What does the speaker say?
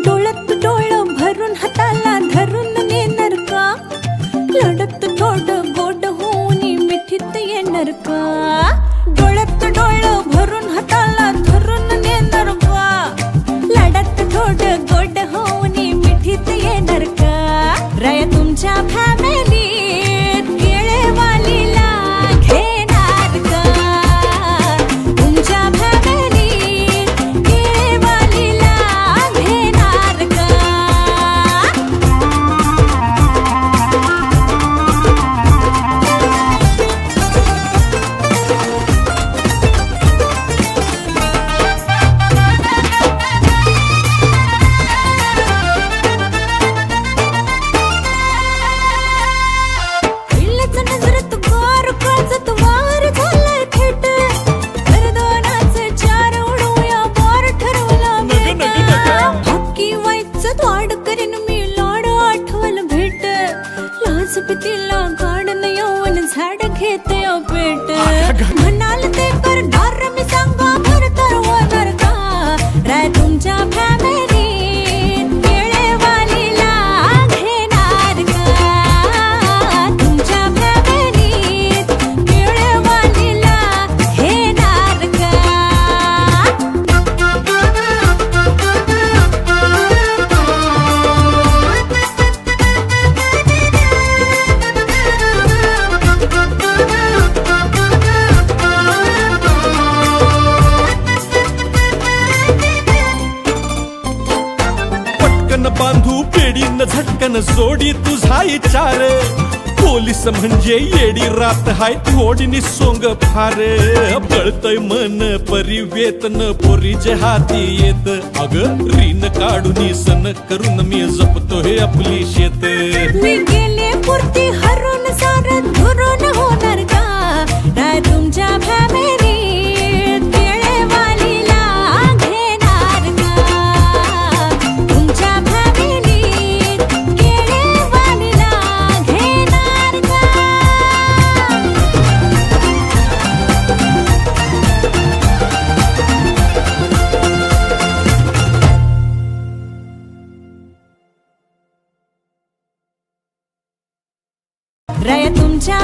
डोळ्यात डोळं भरून हाताला धरून नेणार का? लढत थोडं गोड होऊन मिठीत येणार का? डोळ्यात डोळं भरून हाताला धरून नेणार का? लढत थोडं गोड होऊन मिठीत येणार का? राया तुमच्या फॅमिलीत केळेवालीला घेणार का? तुमच्या फॅमिलीत केळेवालीला घेणार का? पितीला गाडन यौवन झाड घेते पेट म्हणाल ते करणार मी सांगा भर तर होणार का? राय तुमच्या फॅमिलीत केळेवालीला घेणार का? तुमच्या फॅमिलीत केळेवालीला घेणार का? बांधू पेडीन झटकन सोडी तुझा विचार पोलीस म्हणजे येडी रात हाय थोडी सोंग फार बळतय मन परिवेतन पोरीचे हाती येत अग रीन काढून सन करून मी जपतो हे आपली शेत मी गेले पुरती हरून सारं धरून होणार का? राय तुमच्या फॅमिलीत केळेवालीला घेणार का? तुमच्या फॅमिलीत केळेवालीला घेणार का? राया तुमच्या